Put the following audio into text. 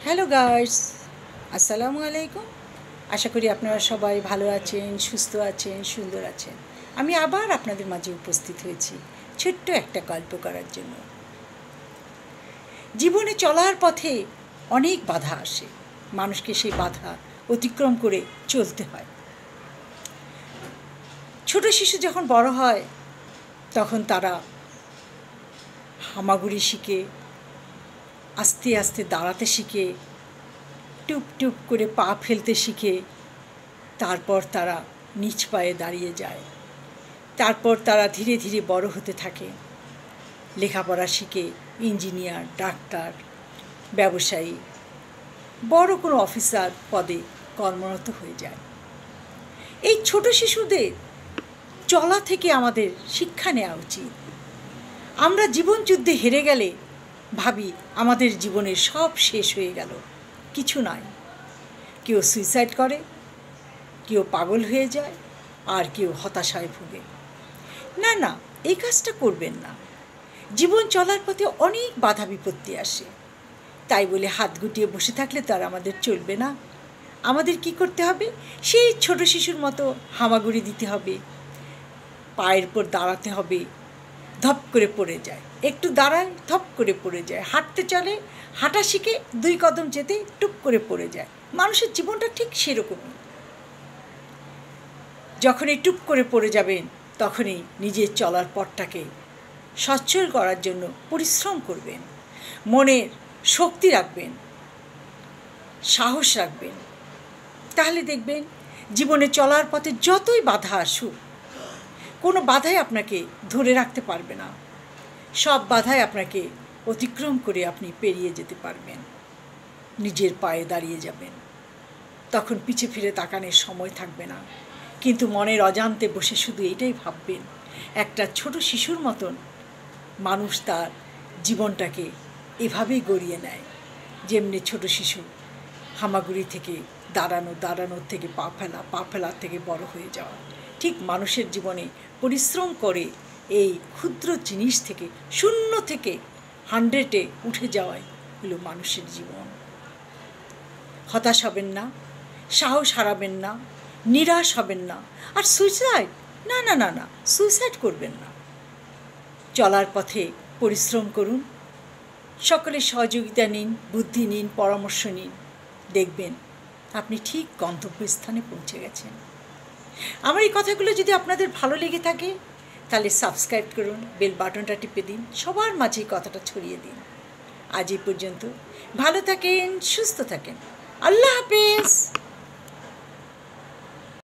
Hello guys, আসসালামু আলাইকুম। আশা করি আপনারা সবাই ভালো আছেন, সুস্থ আছেন, সুন্দর আছেন। আমি আবার আপনাদের মাঝে উপস্থিত হয়েছি ছোট্ট একটা গল্প করার জন্য। জীবনে চলার পথে অনেক বাধা আসে, মানুষকে সেই বাধা অতিক্রম করে চলতে হয়। ছোট শিশু যখন বড় হয় তখন তারা হামাগুড়ি শিখে, আস্তে আস্তে দাঁড়াতে শিখে, টুপ টুপ করে পা ফেলতে শিখে, তারপর তারা নিজ পায়ে দাঁড়িয়ে যায়। তারপর তারা ধীরে ধীরে বড় হতে থাকে, লেখাপড়া শিখে ইঞ্জিনিয়ার, ডাক্তার, ব্যবসায়ী, বড় কোনো অফিসার পদে কর্মরত হয়ে যায়। এই ছোট শিশুদের চলা থেকে আমাদের শিক্ষা নেওয়া উচিত। আমরা জীবনযুদ্ধে হেরে গেলে ভাবি আমাদের জীবনের সব শেষ হয়ে গেল, কিছু নয়। কেউ সুইসাইড করে, কেউ পাগল হয়ে যায়, আর কেউ হতাশায় ভোগে। না না, এই কাজটা করবেন না। জীবন চলার পথে অনেক বাধা বিপত্তি আসে, তাই বলে হাত গুটিয়ে বসে থাকলে তো আর আমাদের চলবে না। আমাদের কি করতে হবে? সেই ছোট শিশুর মতো হামাগুড়ি দিতে হবে, পায়ের উপর দাঁড়াতে হবে। ধপ করে পড়ে যায়, একটু দাঁড়ায়, ধপ করে পড়ে যায়। হাঁটতে চলে, হাঁটা শিখে 2 কদম যেতে টুপ করে পড়ে যায়। মানুষের জীবনটা ঠিক সেরকমই। যখনই টুপ করে পড়ে যাবেন তখনই নিজের চলার পথটাকে সচ্ছল করার জন্য পরিশ্রম করবেন, মনের শক্তি রাখবেন, সাহস রাখবেন। তাহলে দেখবেন জীবনে চলার পথে যতই বাধা আসুক, কোনো বাধাই আপনাকে ধরে রাখতে পারবে না। সব বাধাই আপনাকে অতিক্রম করে আপনি পেরিয়ে যেতে পারবেন, নিজের পায়ে দাঁড়িয়ে যাবেন। তখন পিছে ফিরে তাকানোর সময় থাকবে না, কিন্তু মনের অজান্তে বসে শুধু এটাই ভাববেন, একটা ছোট শিশুর মতন মানুষ তার জীবনটাকে এভাবেই গড়িয়ে নেয়। যেমনি ছোট শিশু হামাগুড়ি থেকে দাঁড়ানো, দাঁড়ানোর থেকে পা ফেলা, পা ফেলার থেকে বড় হয়ে যাওয়া, ঠিক মানুষের জীবনে পরিশ্রম করে এই ক্ষুদ্র জিনিস থেকে, শূন্য থেকে 100-এ উঠে যাওয়াই হলো মানুষের জীবন। হতাশ হবেন না, সাহস হারাবেন না, নিরাশ হবেন না। আর সুইসাইড, না না না না, সুইসাইড করবেন না। চলার পথে পরিশ্রম করুন, সকলের সহযোগিতা নিন, বুদ্ধি নিন, পরামর্শ নিন। দেখবেন আপনি ঠিক গন্তব্যস্থানে পৌঁছে গেছেন। আমার এই কথাগুলো যদি আপনাদের ভালো লেগে থাকে তাহলে সাবস্ক্রাইব করুন, বেল বাটনটা টিপে দিন, সবার মাঝে কথাটা ছড়িয়ে দিন। আজ এই পর্যন্ত। ভালো থাকেন, সুস্থ থাকেন। আল্লাহ হাফেজ।